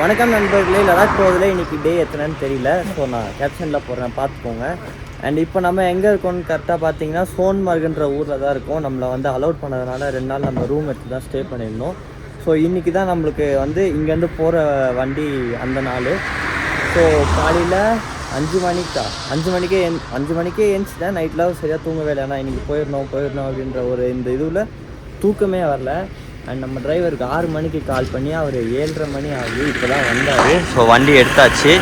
வணக்கம் நண்பர்களே. லடாக் போகிறதுல இன்றைக்கி டே எத்தனைன்னு தெரியல. ஸோ நான் கேப்ஷனில் போடுறேன், பார்த்துக்கோங்க. அண்ட் இப்போ நம்ம எங்கே இருக்கோம்னு கரெக்டாக பார்த்தீங்கன்னா சோன்மார்க்ன்ற ஊரில் தான் இருக்கோம். நம்மளை வந்து அலோட் பண்ணதுனால 2 நாள் நம்ம ரூம் எடுத்து தான் ஸ்டே பண்ணியிருந்தோம். ஸோ இன்றைக்கி தான் நம்மளுக்கு வந்து இங்கேருந்து போகிற வண்டி அந்த நாள். ஸோ காலையில் 5 மணிக்கே எழுந்துச்சிட்டேன். நைட்டில் சரியாக தூங்கவே இல்லை. ஏன்னா இன்றைக்கி போயிடணும் அப்படின்ற ஒரு இந்த இதுவில் தூக்கமே வரல. அண்ட் நம்ம டிரைவருக்கு 6 மணிக்கு கால் பண்ணி அவர் 7:30 மணி ஆகுது இப்போ தான் வந்தார். ஸோ வண்டி எடுத்தாச்சு.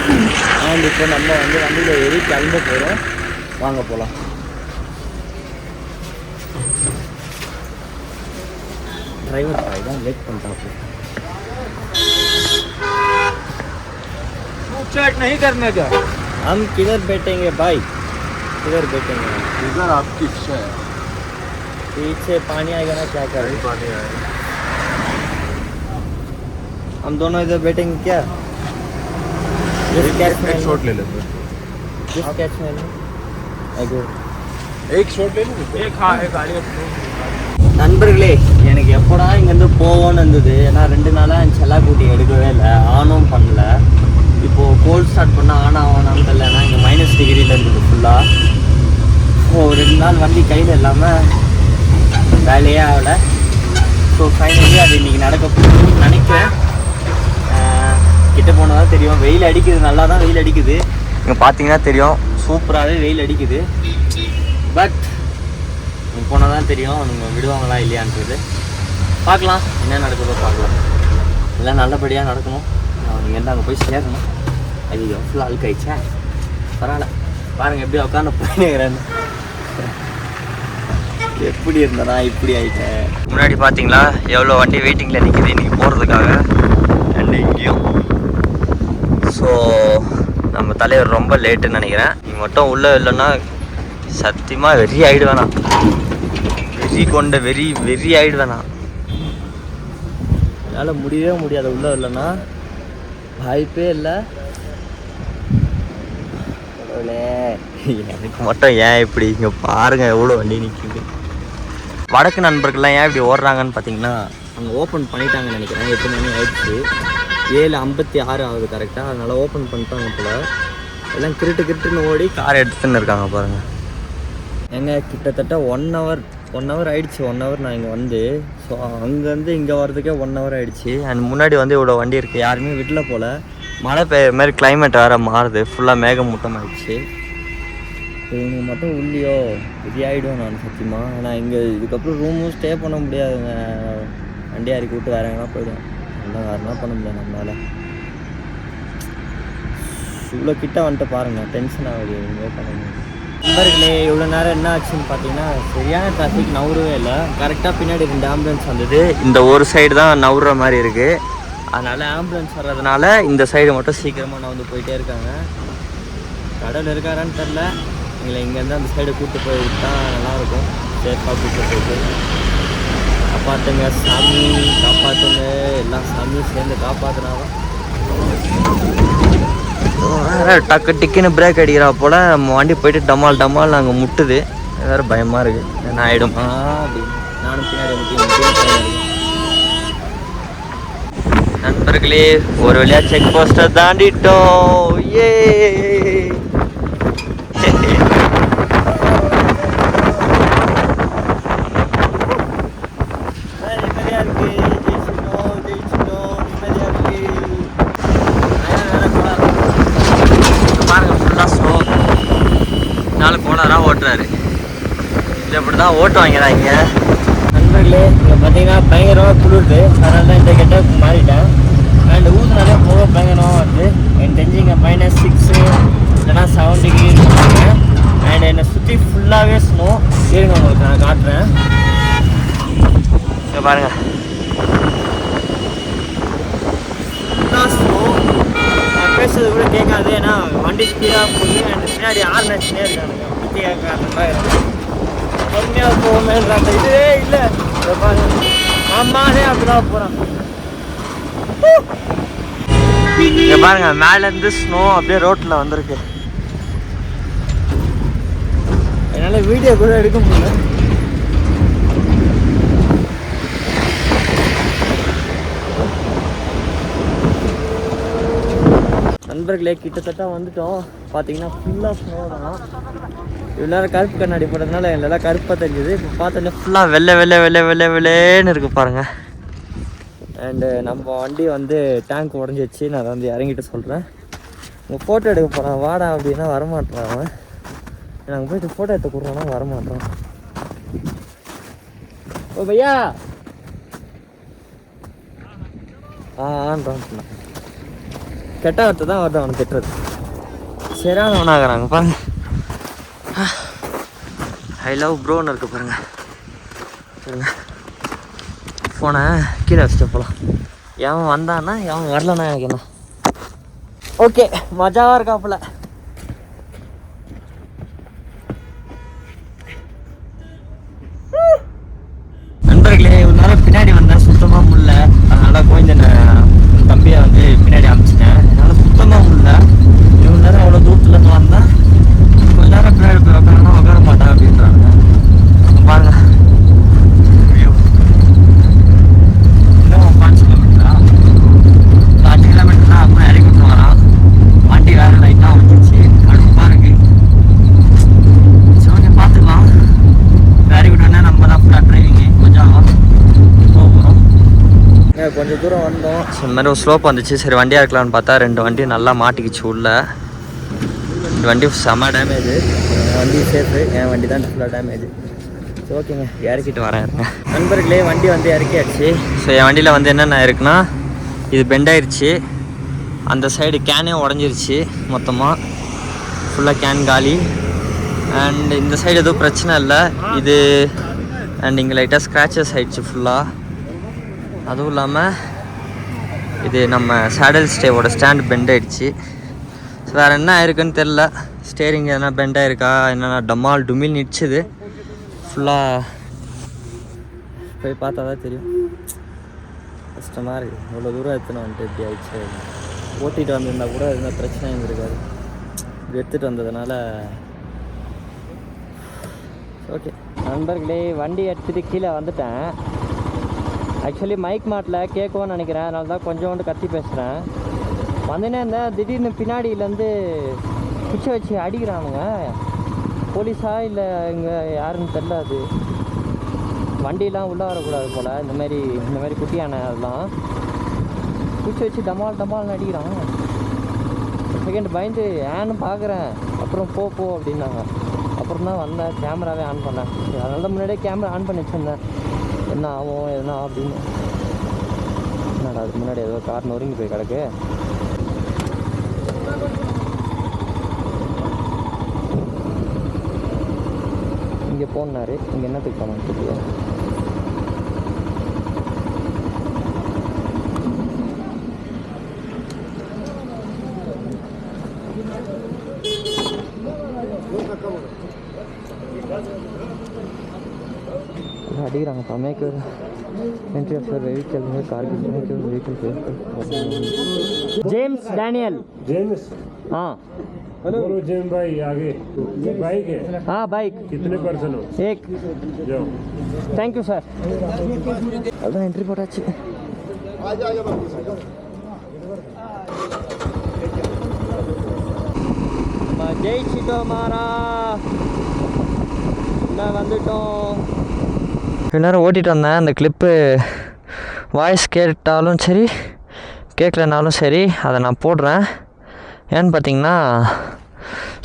அண்ட் இப்போ நம்ம வந்து வண்டியில் ஏறி கிளம்ப போகிறோம். வாங்க போகலாம். டிரைவர் பாய் தான் வெயிட் பண்ணிட்டாப்பு. नहीं करने का हम किधर बैठेंगे भाई, किधर बैठेंगे? इधर आपकी इच्छा है. पीछे पानी आएगा ना, क्या करें? पानी आएगा. हम दोनों इधर बैठेंगे क्या? एक शॉट ले लेते हैं. एक शॉट ले लेते. एक हाँ एक गाड़ी. நண்பர்களே, எனக்கு எப்போடா இங்கேருந்து போவோன்னு இருந்தது. ஏன்னா 2 நாளாக செல்லாக்குட்டி எடுக்கவே இல்லை, ஆனும் பண்ணல. இப்போது கோல்ட் ஸ்டார்ட் பண்ணால் ஆனான்னு தெரியல. ஏன்னா இங்கே -டிகிரியில் இருந்தது ஃபுல்லாக. ஸோ 2 நாள் வண்டி கையில் இல்லாமல் வேலையே ஆகலை. ஸோ ஃபைனலி அது இன்றைக்கி நடக்க போகுதுன்னு நினைக்கிறேன். கிட்ட போனால் தான் தெரியும். வெயில் அடிக்குது, நல்லா தான் வெயில் அடிக்குது. இங்கே பார்த்தீங்கன்னா தெரியும், சூப்பராகவே வெயில் அடிக்குது. பட் இங்கே போனால் தான் தெரியும் அவங்க விடுவாங்களா இல்லையான்றது. பார்க்கலாம், என்ன நடக்குதோ பார்க்கலாம். எல்லாம் நல்லபடியாக நடக்கணும். இங்கேருந்து அங்கே போய் சேரணும். அது எவ்வளோ அழுக்காயிடுச்சா, பரவாயில்ல. பாருங்கள் எப்படி உட்காந்து போயிடுறேன்னு. எப்படி இருந்தனா இப்படி ஆகிட்டேன். முன்னாடி பார்த்தீங்களா எவ்வளோ வண்டி வெயிட்டிங்கில் நிற்கிது இன்றைக்கி போகிறதுக்காக. அண்ட் இங்கேயும். ஸோ நம்ம தலைவர் ரொம்ப லேட்டுன்னு நினைக்கிறேன். நீ மட்டும் உள்ளே இல்லைன்னா சத்தியமாக வெறி ஆகிடுவேண்ணா. வெறி கொண்ட வெறி ஆகிடுவேண்ணா. என்னால் முடியவே முடியாது உள்ளே இல்லைன்னா. வாய்ப்பே இல்லை. எனக்கு மட்டும் ஏன் இப்படி இங்கே பாருங்கள் எவ்வளோ வண்டி நிற்கிது. வடக்கு நண்பர்கள்லாம் ஏன் இப்படி ஓடுறாங்கன்னு பார்த்தீங்கன்னா, அங்கே ஓப்பன் பண்ணிட்டாங்கன்னு நினைக்கிறேன். 8 மணி ஆயிடுச்சு. 7:56 ஆகுது கரெக்டாக. அதனால் ஓப்பன் பண்ணிட்டாங்க போல். எல்லாம் கிருட்டுன்னு ஓடி கார் எடுத்துன்னு இருக்காங்க பாருங்கள். எங்க கிட்டத்தட்ட 1 ஹவர் ஆகிடுச்சு. 1 ஹவர் நான் இங்கே வந்து. ஸோ அங்கேருந்து இங்கே வர்றதுக்கே 1 ஹவர் ஆகிடுச்சு. அண்ட் முன்னாடி வந்து இவ்வளோ வண்டி இருக்குது, யாருமே விடல போல். மழை பெய்யுற மாதிரி கிளைமேட் வேறு மாறுது. ஃபுல்லாக மேகமூட்டம் ஆகிடுச்சு. இவங்க மட்டும் உள்ளியோ பெரிய ஆகிடும் நான் சத்தியமாக. ஆனால் இங்கே இதுக்கப்புறம் ரூமும் ஸ்டே பண்ண முடியாதுங்க. வண்டி யாருக்கு விட்டு வேறு எங்கன்னா போய்டும். அதெல்லாம் வேறு என்ன பண்ண முடியாது நம்மளால். இவ்வளோ கிட்ட வந்துட்டு பாருங்கள், டென்ஷன் ஆகுது. எங்கேயோ பண்ண முடியும். நண்பர்களே, இவ்வளோ நேரம் என்ன ஆச்சுன்னு பார்த்தீங்கன்னா, சரியான டிராஃபிக், நவுறவே இல்லை. கரெக்டாக பின்னாடி 2 ஆம்புலன்ஸ் வந்தது. இந்த ஒரு சைடு தான் நவுற மாதிரி இருக்குது. அதனால் ஆம்புலன்ஸ் வர்றதுனால இந்த சைடு மட்டும் சீக்கிரமாக நான் வந்து போயிட்டே இருக்காங்க. கடவுள் இருக்காரான்னு தெரில. எங்களை இங்கேருந்து அந்த சைடு கூப்பிட்டு போய் விட்டால் நல்லாயிருக்கும். சேஃபாக கூப்பிட்டு போயிட்டு காப்பாற்றுங்க சாமி, காப்பாற்றுங்க. எல்லா சாமியும் சேர்ந்து காப்பாற்றினாதான். டக்கு டிக்குன்னு பிரேக் அடிக்கிறா போல். நம்ம வண்டி போயிட்டு டமால் நாங்கள் முட்டுது. வேறு பயமாக இருக்குது, என்ன ஆகிடுமா அப்படின்னு. நானும் பின்னாடி நண்பர்களே, ஒரு வழியாக செக் போஸ்ட்டை தாண்டிட்டோம். ஏ கோளாராக ஓட்டுறாரு. இது அப்படி தான் ஓட்டு வாங்கிறாங்க. நண்பர்களே, இங்கே பார்த்தீங்கன்னா பயங்கரமாக குளிருது. அதனால தான் இந்த கெட்டப் மாறிட்டேன். அண்ட் ஊதுனாலே போக பயங்கரமாக வருது. எனக்கு தெரிஞ்சு இங்கே -6 இல்லைனா 7 டிகிரி இருக்காங்க. அண்ட் என்னை சுற்றி ஃபுல்லாகவே ஸ்னோ. இருங்க உங்களுக்கு நான் காட்டுறேன். இங்கே பாருங்கள், ஃபுல்லாக ஸ்னோ. நான் பேசுறது கூட கேட்காது, ஏன்னா வண்டி ஸ்பீடாக போய் அண்ட் பின்னாடி ஆர்னே இருக்காங்க. பொறுமையாக போகணுன்ற இதுவே இல்லை. அம்மாவே அப்படிதான் போகிறான். இங்கே பாருங்க, மேலேருந்து ஸ்னோ அப்படியே ரோட்டில் வந்திருக்கு. என்னால் வீடியோ கூட எடுக்க முடியல. நண்பர்களே கிட்டத்தட்ட வந்துட்டோம். பார்த்தீங்கன்னா ஃபுல்லாக ஸ்னோ தான். இவ்வளோ கருப்பு கண்ணாடி போட்டதுனால எல்லாம் கருப்பாக தெரிஞ்சுது. இப்போ பார்த்தோன்னே ஃபுல்லாக வெள்ளைன்னு இருக்குது பாருங்கள். அண்டு நம்ம வண்டி வந்து டேங்க் உடஞ்சிச்சு. நான் அதை வந்து இறங்கிட்டு சொல்கிறேன். உங்கள் ஃபோட்டோ எடுக்க போகிறான் வாடா அப்படின்னா வரமாட்டேறான் அவன். நாங்கள் போய்ட்டு ஃபோட்டோ எடுத்து கொடுறோன்னா வரமாட்டோம். ஓ பையா ஆன்றான் சொன்னான். கெட்ட வார்த்தை தான் வருது அவனை திட்டுறது. சரியான ஒன்றாகிறாங்க பாருங்க. ஐ லவ் ப்ரோன்னு இருக்கு பாருங்க. பாருங்க ஃபோனை கீழே வச்சுட்டு போகலாம். எவன் வந்தான்னா எவன் வரலன்னா எனக்கு என்ன. ஓகே மஜாவாக இருக்காப்புல. நண்பர்களே ஒரு நேரம் பின்னாடி வந்தேன் சுத்தமாக முடியல. அதனால் கொஞ்சம் தம்பியை வந்து பின்னாடி அனுப்பிச்சிட்டேன். என்னால் சுத்தமாக முடியல. இவ்வளோ நேரம் அவ்வளோ தூரத்துலேருந்து வந்தேன். கொஞ்ச நேரம் பின்னாடி போய் உட்காரனா உட்கார மாட்டேன் அப்படின்றாங்க. பாருங்க இன்னும் 5 கிலோமீட்டரா 5 கிலோமீட்டர் தான். அப்புறம் இறக்கி விட்டு வரான். வண்டி வேறு லைட்டாக வந்துச்சு. கடுப்பாக இருக்கு. சரி பார்த்துக்கலாம். இறக்கி விட்டோன்னே நம்ம தான் ஃபுல்லாக ட்ரைவிங்கு கொஞ்சம் போகிறோம். கொஞ்சம் தூரம் வந்தோம். இந்த மாதிரி ஒரு ஸ்லோப் வந்துச்சு. சரி வண்டியாக இருக்கலாம்னு பார்த்தா 2 வண்டி நல்லா மாட்டிக்கிச்சு உள்ள. இந்த வண்டி செம்ம டேமேஜ். வண்டி சேஃபு, என் வண்டி தான் ஃபுல்லாக டேமேஜ். ஸோ ஓகேங்க இறக்கிட்டு வரேன். நண்பர்களே வண்டி வந்து இறக்கியாச்சு. ஸோ என் வண்டியில் வந்து என்னென்ன இருக்குன்னா இது பெண்ட் ஆயிடுச்சு. அந்த சைடு கேனே உடஞ்சிருச்சு மொத்தமாக. ஃபுல்லாக கேன் காலி. அண்ட் இந்த சைடு எதுவும் பிரச்சனை இல்லை. இது அண்ட் இங்கே லைட்டாக ஸ்க்ராச்சஸ் ஆகிடுச்சு ஃபுல்லாக. அதுவும் இல்லாமல் இது நம்ம சேடல் ஸ்டேவோட ஸ்டாண்ட் பெண்ட் ஆகிடுச்சு. ஸோ வேறு என்ன ஆயிருக்குன்னு தெரில. ஸ்டேரிங் எதனா பெண்ட் ஆகிருக்கா என்னென்னா டம்மால் டுமில் நிடிச்சுது ஃபுல்லாக. போய் பார்த்தா தான் தெரியும். கஷ்டமாக இருக்குது. இவ்வளோ தூரம் எடுத்துன்னு வந்துட்டு எப்படி ஆயிடுச்சு. ஓட்டிகிட்டு வந்திருந்தா கூட எதுனா பிரச்சனை இருந்திருக்காது. இப்படி எடுத்துகிட்டு வந்ததுனால ஓகே. நண்பர்களே வண்டி எடுத்துகிட்டு கீழே வந்துட்டேன். ஆக்சுவலி மைக் மாட்டில் கேட்குவோன்னு நினைக்கிறேன். அதனால தான் கொஞ்சோண்டு கத்தி பேசுகிறேன். வந்தேன்னா இந்த திடீர்னு பின்னாடியிலேருந்து குச்சி வச்சு அடிக்கிறானுங்க. போலீஸா இல்லை இங்கே யாருன்னு தெரில. அது வண்டியெலாம் உள்ளே வரக்கூடாது போல். இந்த மாதிரி குட்டியான அதெல்லாம் குச்சி வச்சு டமால்னு அடிக்கிறான். செகண்ட் பயந்து ஏன்னு பார்க்குறேன். அப்புறம் போ அப்படின்னாங்க. அப்புறம் தான் வந்தேன். கேமராவே ஆன் பண்ணேன். அதனால தான் முன்னாடியே கேமரா ஆன் பண்ணி வச்சுருந்தேன். என்ன ஆகும் எதுனா அப்படின்னு. என்னடா அதுக்கு முன்னாடி ஏதோ கார் நொறுங்கி போய் கிடக்கு. இங்கே போனாரு. இங்கே என்னத்துக்கு போனான்னு தெரியல. அடிக்கிறாங்க. மேக்கு entry of vehicle car vehicle James Daniel James हाँ हेलो जेम्स भाई आगे ये बाइक है हाँ बाइक कितने पर्सन हो एक जाओ थैंक यू सर अदा एंट्री போட்டாச்சு ஜெயிச்சிட்டோம் மாறா நான் வந்துட்டோம். நேரம் ஓட்டிகிட்டு வந்தேன். அந்த கிளிப்பு வாய்ஸ் கேட்டாலும் சரி கேட்கலனாலும் சரி அதை நான் போடுறேன். ஏன்னு பார்த்தீங்கன்னா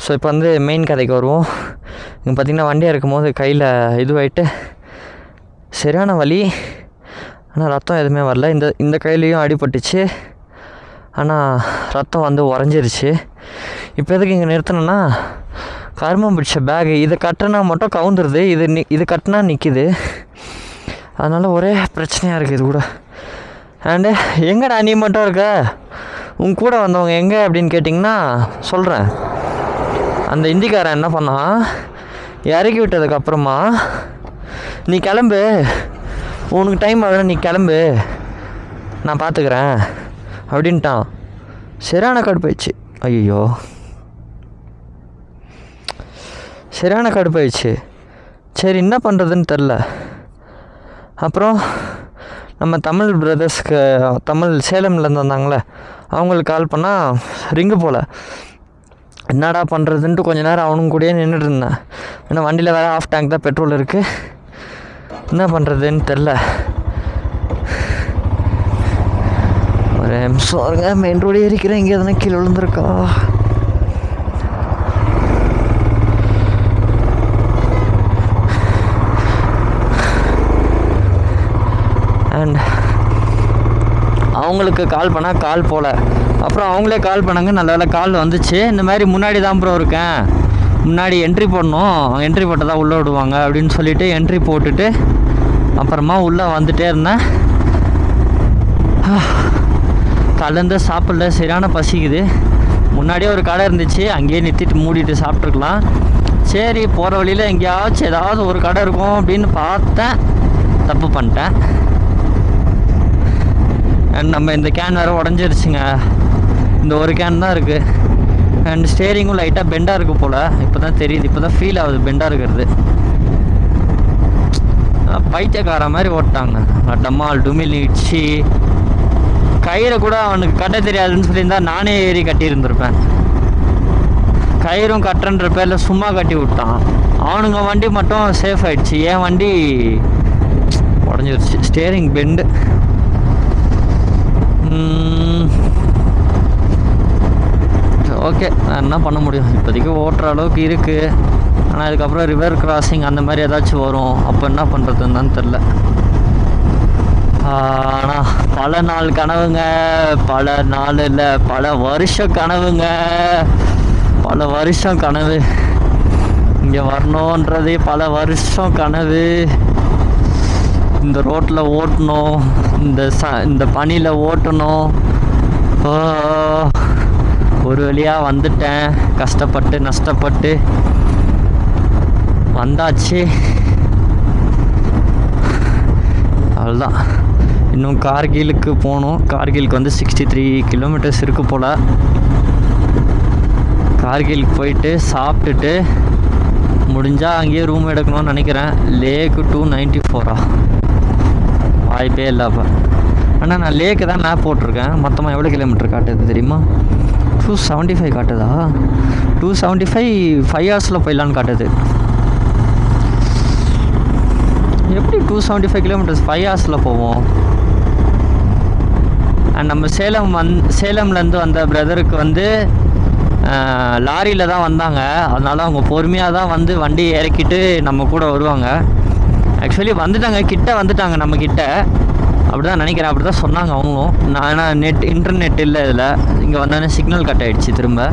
ஸோ இப்போ வந்து மெயின் கதைக்கு வருவோம். இங்கே பார்த்திங்கன்னா வண்டியாக இருக்கும்போது கையில் இதுவாகிட்டு சரியான வலி. ஆனால் ரத்தம் எதுவுமே வரல. இந்த கையிலையும் அடிபட்டுச்சு. ஆனால் ரத்தம் வந்து உறைஞ்சிருச்சு. இப்போ எதுக்கு இங்கே நிறுத்தினேன்னா கருமம் பிடிச்ச பேகு இதை கட்டினா மட்டும் கவுந்துருது. இது கட்டினா நிற்கிது. அதனால் ஒரே பிரச்சனையாக இருக்குது இது கூட. அண்டு எங்கடா நீ மட்டும் இருக்க உன் கூட வந்தவங்க எங்கே அப்படின்னு கேட்டிங்கன்னா சொல்கிறேன். அந்த இந்திக்காரன் என்ன பண்ணான், இறக்கி விட்டதுக்கப்புறமா நீ கிளம்பு, உனக்கு டைம் ஆகுதுன்னா நீ கிளம்பு, நான் பார்த்துக்கிறேன் அப்படின்ட்டான். சரியான கடுப்பாயிடுச்சு. ஐயோ சரியான கடுப்பாயிடுச்சு. சரி என்ன பண்ணுறதுன்னு தெரில. அப்புறம் நம்ம தமிழ் பிரதர்ஸ்க்கு தமிழ் சேலம்லேருந்து வந்தாங்களே அவங்களுக்கு கால் பண்ணால் ரிங்கு போல். என்னடா பண்ணுறதுன்ட்டு கொஞ்ச நேரம் அவனுங்க கூடயே நின்றுட்டு இருந்தேன். ஏன்னா வண்டியில் வேறு ஆஃப் டேங்க் தான் பெட்ரோல் இருக்குது, என்ன பண்ணுறதுன்னு தெரில. ஒரு நிமிஷம் வருங்க, மெயின் ரோடு ஏறிக்கிறேன். இங்கே எதனா கீழே விழுந்துருக்கா? அண்ட் அவங்களுக்கு கால் பண்ணால் கால் போல். அப்புறம் அவங்களே கால் பண்ணாங்க, நல்ல வேலை கால் வந்துச்சு. இந்த மாதிரி முன்னாடி தான் ப்ரோ இருக்கேன், முன்னாடி என்ட்ரி போடணும், என்ட்ரி போட்டால் தான் உள்ளே விடுவாங்க அப்படின்னு சொல்லிவிட்டு என்ட்ரி போட்டுட்டு அப்புறமா உள்ளே வந்துகிட்டே இருந்தேன். கலந்து சாப்பிடல, சரியான பசிக்குது. முன்னாடியே ஒரு கடை இருந்துச்சு, அங்கேயே நிறுத்திட்டு மூடிட்டு சாப்பிட்ருக்கலாம். சரி போகிற வழியில் எங்கேயாச்சும் ஏதாவது ஒரு கடை இருக்கும் அப்படின்னு பார்த்தேன், தப்பு பண்ணிட்டேன். அண்ட் நம்ம இந்த கேன் வேறு உடஞ்சிருச்சுங்க, இந்த ஒரு கேன் தான் இருக்குது. அண்ட் ஸ்டேரிங்கும் லைட்டாக பெண்டாக இருக்குது போல், இப்போ தான் தெரியுது, இப்போ தான் ஃபீல் ஆகுது பெண்டாக இருக்கிறது. பைத்தியக்கார மாதிரி ஓட்டாங்க, டம்மால் டுமில் இடிச்சு. கயிறை கூட அவனுக்கு கட்ட தெரியாதுன்னு சொல்லியிருந்தா நானே ஏறி கட்டியிருந்திருப்பேன். கயிறும் கட்டுறன்ற பேரில் சும்மா கட்டி விட்டான். அவனுங்க வண்டி மட்டும் சேஃப் ஆகிடுச்சு, என் வண்டி உடஞ்சிருச்சு, ஸ்டேரிங் பெண்டு. ஓகே, நான் என்ன பண்ண முடியும், இப்போதைக்கு ஓட்டுற அளவுக்கு இருக்குது. ஆனால் அதுக்கப்புறம் ரிவர் கிராசிங் அந்த மாதிரி ஏதாச்சும் வரும், அப்போ என்ன பண்ணுறதுன்னு தான் தெரில. ஆனால் பல நாள் கனவுங்க, பல நாள் இல்லை பல வருஷ கனவுங்க, பல வருஷம் கனவு. இங்கே வரணுன்றதே பல வருஷம் கனவு. இந்த ரோட்டில் ஓட்டணும், இந்த பனியில் ஓட்டணும். ஒரு வழியாக வந்துட்டேன், கஷ்டப்பட்டு நஷ்டப்பட்டு வந்தாச்சு. அவ்வளோதான், இன்னும் கார்கிலுக்கு போகணும். கார்கிலுக்கு வந்து 63 கிலோமீட்டர்ஸ் இருக்குது போல். கார்கிலுக்கு போயிட்டு சாப்பிட்டுட்டு முடிஞ்சால் அங்கேயே ரூம் எடுக்கணும்னு நினைக்கிறேன். லேக்கு 294 வாய்ப்பே இல்லை. அப்போ ஆனால் நான் லேக்கு தான் மேப் போட்டிருக்கேன். மொத்தமாக எவ்வளோ கிலோமீட்டர் காட்டுது தெரியுமா? 275 காட்டுதா? 275 5 ஹவர்ஸில் போயிடலான்னு காட்டுது. எப்படி 275 கிலோமீட்டர்ஸ் 5 ஹவர்ஸில் போவோம்? அண்ட் நம்ம சேலம்லேருந்து வந்த பிரதருக்கு வந்து லாரியில் தான் வந்தாங்க. அதனால் அவங்க பொறுமையாக தான் வந்து வண்டி இறக்கிட்டு நம்ம கூட வருவாங்க. ஆக்சுவலி வந்துட்டாங்க, கிட்ட வந்துட்டாங்க நம்மக்கிட்ட, அப்படி தான் நினைக்கிறேன், அப்படி தான் சொன்னாங்க அவங்களும். நான் ஆனால் இன்டர்நெட் இல்லை இதில். இங்கே வந்தோடனே சிக்னல் கட் ஆகிடுச்சு திரும்ப.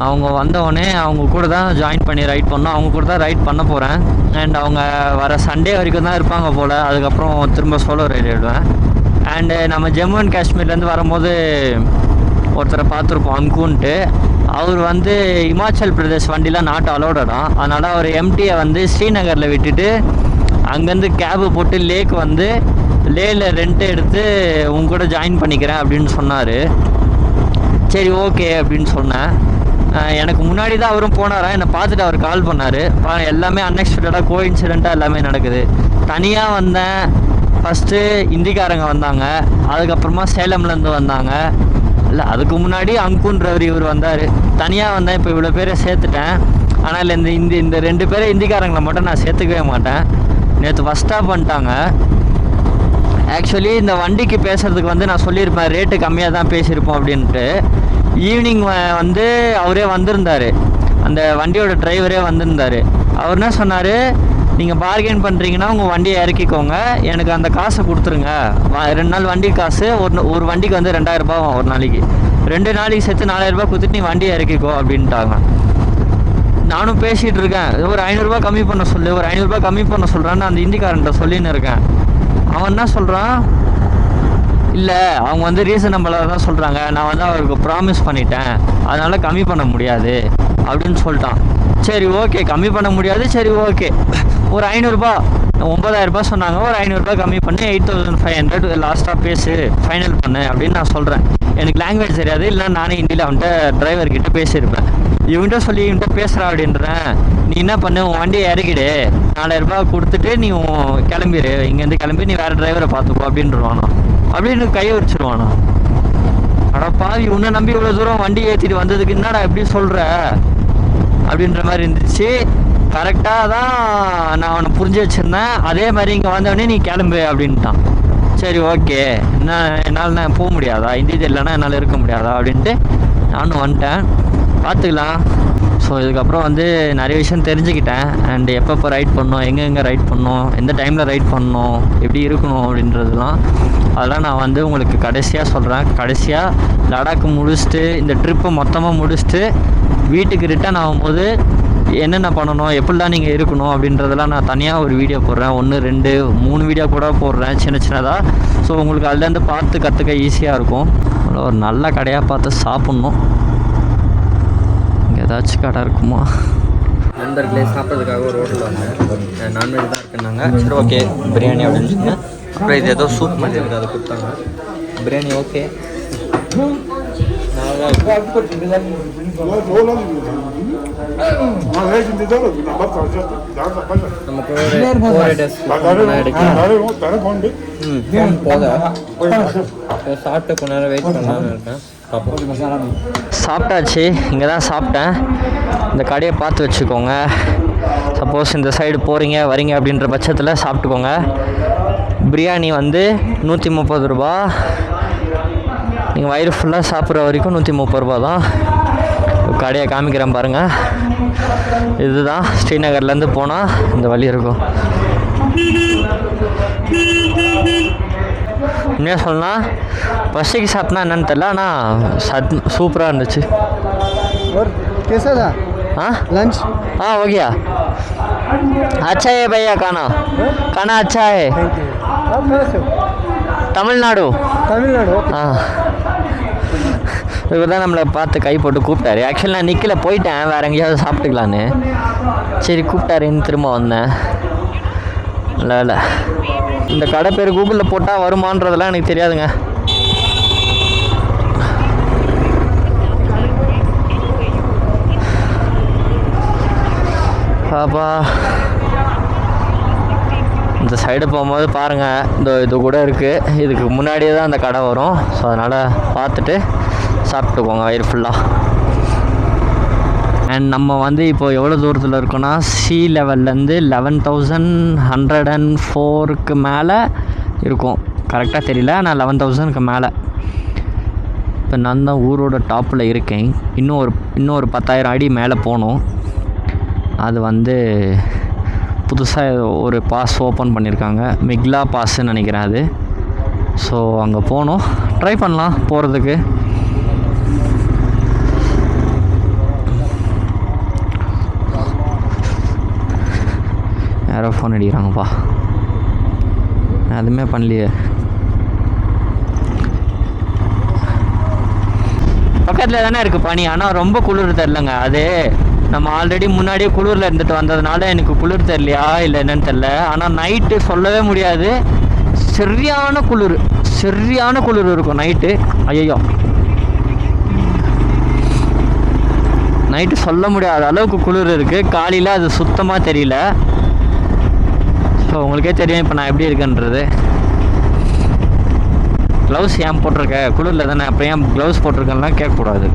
அவங்க வந்தவுடனே அவங்க கூட தான் ஜாயின் பண்ணி ரைட் பண்ணோம், அவங்க கூட தான் ரைட் பண்ண போகிறேன். அண்ட் அவங்க வர சண்டே வரைக்கும் தான் இருப்பாங்க போல், அதுக்கப்புறம் திரும்ப சோலோ ரைட் ஆகிடுவேன். அண்டு நம்ம ஜம்மு அண்ட் காஷ்மீர்லேருந்து வரும்போது ஒருத்தரை பார்த்துருப்போம், அங்குன்ட்டு. அவர் வந்து இமாச்சல் பிரதேஷ் வண்டிலாம் நாட் அலோடு தான். அதனால் அவர் எம்டியை வந்து ஸ்ரீநகரில் விட்டுட்டு அங்கேருந்து கேபு போட்டு லேக் வந்து லேயில் ரெண்ட்டு எடுத்து உங்க கூட ஜாயின் பண்ணிக்கிறேன் அப்படின்னு சொன்னார். சரி ஓகே அப்படின்னு சொன்னேன். எனக்கு முன்னாடி தான் அவரும் போனாரா, என்னை பார்த்துட்டு அவர் கால் பண்ணார். எல்லாமே அன்எக்ஸ்பெக்டடாக கோஇன்சிடெண்ட்டாக எல்லாமே நடக்குது. தனியாக வந்தேன், ஃபஸ்ட்டு இந்திக்காரங்க வந்தாங்க, அதுக்கப்புறமா சேலம்லேருந்து வந்தாங்க. இல்லை அதுக்கு முன்னாடி அங்குன்றவர் இவர் வந்தார். தனியாக வந்தேன், இப்போ இவ்வளோ பேரை சேர்த்துட்டேன். ஆனால் இந்த 2 பேரை இந்திக்காரங்களை மட்டும் நான் சேர்த்துக்கவே மாட்டேன். நேற்று ஃபஸ்ட்டாக பண்ணிட்டாங்க. ஆக்சுவலி இந்த வண்டிக்கு பேசுகிறதுக்கு வந்து நான் சொல்லியிருப்பேன், ரேட்டு கம்மியாக தான் பேசியிருப்போம் அப்படின்ட்டு. ஈவினிங் வந்து அவரே வந்திருந்தார், அந்த வண்டியோட டிரைவரே வந்திருந்தார். அவர் என்ன சொன்னார், நீங்கள் பார்கெயின் பண்ணுறீங்கன்னா உங்கள் வண்டியை இறக்கிக்கோங்க, எனக்கு அந்த காசை கொடுத்துருங்க. 2 நாள் வண்டி காசு, ஒரு வண்டிக்கு வந்து 2000 ரூபா ஒரு நாளைக்கு, 2 நாளைக்கு சேர்த்து 4000 ரூபா கொடுத்துட்டு நீ வண்டியை இறக்கிக்கோ அப்படின்ட்டாங்க. நானும் பேசிகிட்டு இருக்கேன், ஒரு 500 ரூபா கம்மி பண்ண சொல்லு, ஒரு 500 ரூபா கம்மி பண்ண சொல்கிறான்னு அந்த இந்திக்காரன்ட்ட சொல்லின்னு இருக்கேன். அவன் என்ன சொல்கிறான், இல்லை அவங்க வந்து ரீசனபிளாக தான் சொல்கிறாங்க, நான் வந்து அவருக்கு ப்ராமிஸ் பண்ணிட்டேன், அதனால் கம்மி பண்ண முடியாது அப்படின்னு சொல்லிட்டான். சரி ஓகே, கம்மி பண்ண முடியாது, சரி ஓகே. ஒரு 500ரூபா, 9000 சொன்னாங்க, ஒரு 500 கம்மி பண்ணி 8500 லாஸ்ட்டாக பேசு, ஃபைனல் பண்ணு அப்படின்னு நான் சொல்கிறேன். எனக்கு லாங்குவேஜ் தெரியாது, இல்லைனா நானே ஹிந்தியில் அவன்கிட்ட டிரைவர்கிட்ட பேசியிருப்பேன். இவன்கிட்ட சொல்லி இவன்கிட்ட பேசுகிறா அப்படின்றேன். நீ என்ன பண்ணு, உன் வண்டியை இறக்கிடு, 4000 கொடுத்துட்டு நீ கிளம்பிடு, இங்கேருந்து கிளம்பி நீ வேறு டிரைவரை பார்த்துக்கோ அப்படின்றவானா. அப்படின்னு கையை வச்சிருவானா. அடப்பாவி, உன்னை நம்பி இவ்வளோ தூரம் வண்டி ஏற்றிட்டு வந்ததுக்கு என்னடா எப்படி சொல்கிற அப்படின்ற மாதிரி இருந்துச்சு. கரெக்டாக தான் நான் அவனை புரிஞ்சு வச்சுருந்தேன். அதே மாதிரி இங்கே வந்தவொடனே நீ கிளம்பு அப்படின்ட்டான். சரி ஓகே, என்னால் நான் போக முடியாதா, ஹிந்தி தெரியலன்னா என்னால் இருக்க முடியாதா அப்படின்ட்டு நானும் வந்துட்டேன். பார்த்துக்கலாம். ஸோ இதுக்கப்புறம் வந்து நிறைய விஷயம் தெரிஞ்சுக்கிட்டேன். அண்ட் எப்பப்போ ரைட் பண்ணணும், எங்கெங்கே ரைட் பண்ணணும், எந்த டைமில் ரைட் பண்ணணும், எப்படி இருக்கணும் அப்படின்றதுலாம் அதெல்லாம் நான் வந்து உங்களுக்கு கடைசியாக சொல்கிறேன். கடைசியாக லடாக்கு முடிச்சுட்டு இந்த ட்ரிப்பை மொத்தமாக முடிச்சுட்டு வீட்டுக்கு ரிட்டர்ன் ஆகும்போது என்னென்ன பண்ணணும், எப்படிலாம் நீங்கள் இருக்கணும் அப்படின்றதெல்லாம் நான் தனியாக ஒரு வீடியோ போடுறேன். 1 2 3 வீடியோ கூட போடுறேன் சின்னதாக. ஸோ உங்களுக்கு அதுலேருந்து பார்த்து கற்றுக்க ஈஸியாக இருக்கும். ஒரு நல்ல கடையாக பார்த்து சாப்பிட்ணும். இங்கே ஏதாச்சும் கடை இருக்குமா? நண்பர்களே, சாப்பிட்றதுக்காக ஒரு ஹோட்டலில் வந்தேன். நான்வெஜ் தான் இருக்குன்னாங்க. சரி ஓகே, பிரியாணி அப்படின்னு சொன்னேன். அப்புறம் இது ஏதோ சூப் மாதிரி இருக்குது, அதை கொடுத்தாங்க. பிரியாணி ஓகே. சாப்பிட்டு கொஞ்ச நேரம் வெயிட் பண்ணலான்னு இருக்கேன். சாப்பிட்டாச்சு, இங்கே தான் சாப்பிட்டேன். இந்த கடையை பார்த்து வச்சுக்கோங்க. சப்போஸ் இந்த சைடு போகிறீங்க வரீங்க அப்படின்ற பட்சத்தில் சாப்பிட்டுக்கோங்க. பிரியாணி வந்து 130 ரூபா. நீங்கள் வயிறு ஃபுல்லாக சாப்பிட்ற வரைக்கும் 130 ரூபா தான். கடையை காமிக்கிறேன் பாருங்கள். இதுதான் ஸ்ரீநகர்லேருந்து போனால் இந்த வழி இருக்கும். உண்மையாக சொல்லலாம், பசிக்கு சாப்பிட்னா என்னன்னு தெரில, ஆனால் சூப்பராக இருந்துச்சு. लंच हाँ हो गया। अच्छा है भैया, खाना खाना अच्छा है। आप कहाँ से हो? तमिलनाडु। तमिलनाडु। हाँ, இப்போ தான் நம்மளை பார்த்து கை போட்டு கூப்பிட்டாரு. ஆக்சுவலி நான் நிற்கல, போயிட்டேன் வேறு எங்கேயாவது சாப்பிட்டுக்கலான்னு. சரி கூப்பிட்டாருன்னு திரும்ப வந்தேன். இல்லை இந்த கடை பேர் கூகுளில் போட்டால் வருமானதெல்லாம் எனக்கு தெரியாதுங்க. பாப்பா இந்த சைடு போகும்போது பாருங்கள், இது கூட இருக்குது. இதுக்கு முன்னாடியே தான் அந்த கடை வரும். ஸோ அதனால் பார்த்துட்டு சாப்பிட்டுக்கோங்க வயிறு ஃபுல்லாக. அண்ட் நம்ம வந்து இப்போது எவ்வளோ தூரத்தில் இருக்கோன்னா, சி லெவல்லேருந்து 11,104க்கு மேலே இருக்கும். கரெக்டாக தெரியல, நான் 11,000க்கு மேலே. இப்போ நான் தான் ஊரோட டாப்பில் இருக்கேன். இன்னும் ஒரு 10,000 அடி மேலே போகணும். அது வந்து புதுசாக ஒரு பாஸ் ஓப்பன் பண்ணியிருக்காங்க, மிக்லா பாஸ்ன்னு நினைக்கிறேன் அது. ஸோ அங்கே போகணும், ட்ரை பண்ணலாம் போகிறதுக்கு. யாரோ ஃபோன் அடிக்கிறாங்கப்பா, எதுவுமே பண்ணலையே. பக்கத்தில் தானே இருக்குது பனி, ஆனால் ரொம்ப குளிர் தெரிலங்க. அது நம்ம ஆல்ரெடி முன்னாடியே குளிரில் இருந்துட்டு வந்ததுனால எனக்கு குளிர் தெரியலையா இல்லை என்னன்னு தெரில. ஆனால் நைட்டு சொல்லவே முடியாது, சரியான குளிர் இருக்கும் நைட்டு. ஐயோ, நைட்டு சொல்ல முடியாத அளவுக்கு குளிர் இருக்குது. காலையில் அது சுத்தமாக தெரியல. ஸோ உங்களுக்கே தெரியும் இப்போ நான் எப்படி இருக்கேன்றது. க்ளவுஸ் ஏன் போட்டிருக்க, குளிரில் தானே, அப்புறம் ஏன் க்ளவுஸ் போட்டிருக்கேன்லாம் கேட்கக்கூடாது.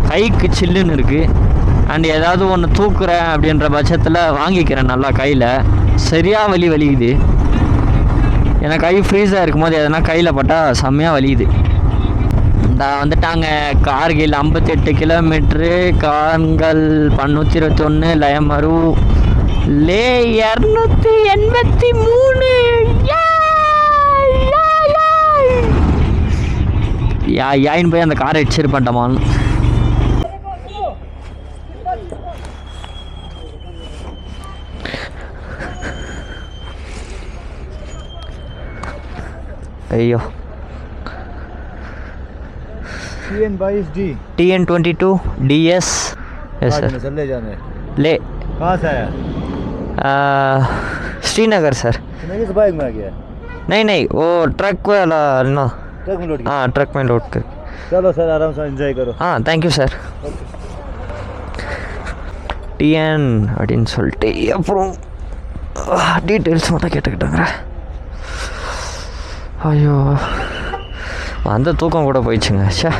கைக்கு சில்லுன்னு இருக்குது. அண்ட் ஏதாவது ஒன்று தூக்குறேன் அப்படின்ற பட்சத்தில் வாங்கிக்கிறேன் நல்லா கையில். சரியாக வலிக்குது. ஏன்னா கை ஃப்ரீஸாக இருக்கும்போது எதனா கையில் பட்டால் செம்மையாக வலிக்குது. நான் வந்துட்டாங்க கார்கில் 58 கிலோமீட்ரு, கார்கல் 121, லயமரு லே 283. யாயின்னு போய் அந்த காரை அடிச்சிருப்பேன்ட்டமான்னு. ஐயோ, TN22 TN22 DS. ले जाने ले कहाँ से आया? श्रीनगर सर। नहीं इस बाइक में आ गया? नहीं वो ट्रक वाला ना। ट्रक में लोड किया? हाँ ट्रक में लोड कर। चलो सर आराम से एंजॉय करो. हाँ थैंक यू சார். டிஎன் அப்படின்னு சொல்லிட்டு அப்புறம் டீட்டெயில்ஸ் மட்டும் கேட்டுக்கிட்டாங்க. ஐயோ அந்த தூக்கம் கூட போயிடுச்சுங்க. ஷே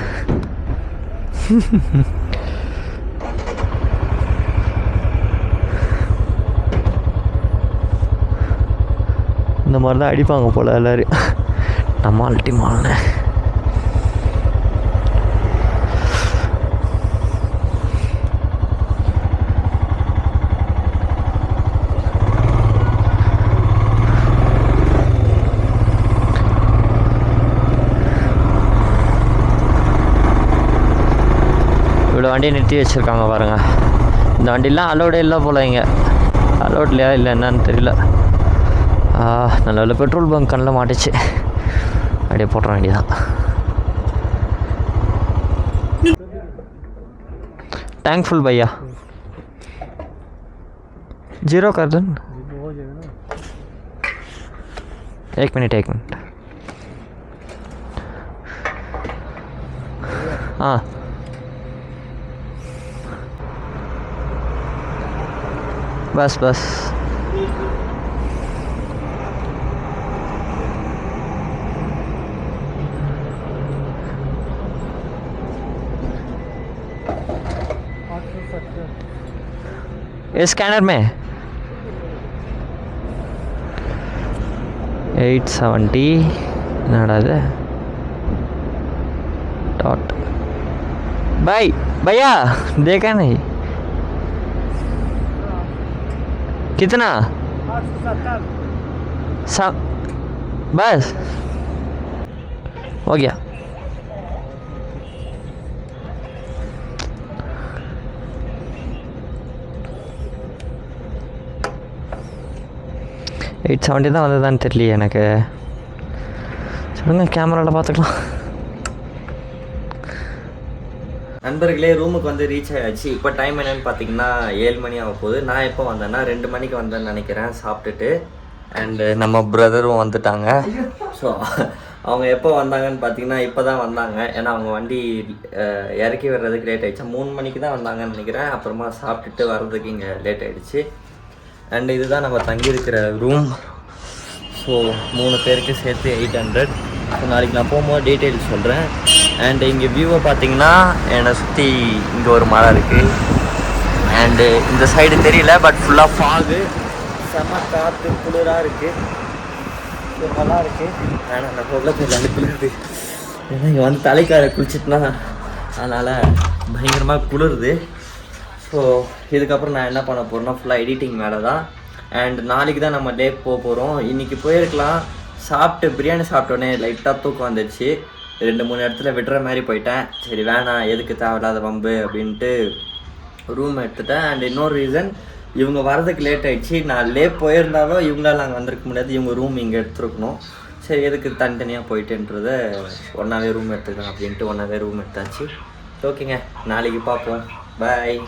இந்த மாதிரி தான் அடிப்பாங்க போல் எல்லோரும். நம்ம அல்டிமால்னு இவ்வளோ வண்டி நிறுத்தி வச்சுருக்காங்க பாருங்கள். இந்த வண்டிலாம் அலோடே இல்லை போல். இங்கே அலோட்லையா இல்லை என்னன்னு தெரியல. நல்ல பெட்ரோல் பங்க் கண்ணில் மாட்டுச்சு. அப்படியே போட்டுற வேண்டியதான். टैंक फुल भैया. 0 कर दो. 1 मिनट हाँ बस स्कैनर में 870 नड़ा डॉट. भाई भैया देखा नहीं कितना? 870 बस हो गया. $870 தான் வந்ததான்னு தெரியலையே எனக்கு. சொல்லுங்கள் கேமராவில் பார்த்துக்கலாம். நண்பர்களே ரூமுக்கு வந்து ரீச் ஆயாச்சு. இப்போ டைம் என்னென்னு பார்த்தீங்கன்னா 7 மணி ஆக போகுது. நான் எப்போ வந்தேன்னா 2 மணிக்கு வந்தேன்னு நினைக்கிறேன் சாப்பிட்டுட்டு. அண்டு நம்ம பிரதரும் வந்துட்டாங்க. ஸோ அவங்க எப்போ வந்தாங்கன்னு பார்த்தீங்கன்னா இப்போ தான் வந்தாங்க. ஏன்னா அவங்க வண்டி இறக்கி வர்றதுக்கு லேட் ஆகிடுச்சு. 3 மணிக்கு தான் வந்தாங்கன்னு நினைக்கிறேன். அப்புறமா சாப்பிட்டுட்டு வர்றதுக்கு இங்கே லேட் ஆகிடுச்சு. அண்ட் இதுதான் நம்ம தங்கியிருக்கிற ரூம். ஸோ 3 பேருக்கு சேர்த்து 800. ஸோ நாளைக்கு நான் போகும்போது டீட்டெயில்ஸ் சொல்கிறேன். அண்டு இங்கே வியூவை பார்த்தீங்கன்னா என்னை சுற்றி இங்கே ஒரு மலை இருக்குது. அண்டு இந்த சைடு தெரியல, பட் ஃபுல்லாக ஃபாகு, செம்ம காற்று, குளிராக இருக்குது. இது நல்லா இருக்குது. ஆனால் நம்ம உள்ள போய் குளிருது. ஏன்னா இங்கே வந்து தலைக்கார குளிச்சிட்டுனா அதனால் பயங்கரமாக குளிருது. ஸோ இதுக்கப்புறம் நான் என்ன பண்ண போகிறேன்னா ஃபுல்லாக எடிட்டிங் வேலை தான். அண்ட் நாளைக்கு தான் நம்ம லேக் போக போகிறோம். இன்றைக்கி போயிருக்கலாம். சாப்பிட்டு பிரியாணி சாப்பிட்டோன்னே லைட்டாக தூக்கம் வந்துடுச்சு. 2-3 இடத்துல விடுற மாதிரி போயிட்டேன். சரி வேணாம், எதுக்கு தேவையில்லாத வம்பு அப்படின்ட்டு ரூம் எடுத்துட்டேன். அண்ட் இன்னொரு ரீசன், இவங்க வரதுக்கு லேட் ஆகிடுச்சு. நான் லேட் போயிருந்தாலும் இவங்களால் நாங்கள் வந்திருக்க முடியாது. இவங்க ரூம் இங்கே எடுத்துருக்கணும். சரி எதுக்கு தனித்தனியாக போயிட்டுன்றதை ஒன்றாவே ரூம் எடுத்துக்கலாம் அப்படின்ட்டு ஒன்றாவே ரூம் எடுத்தாச்சு. ஓகேங்க, நாளைக்கு பார்ப்போம். பாய்.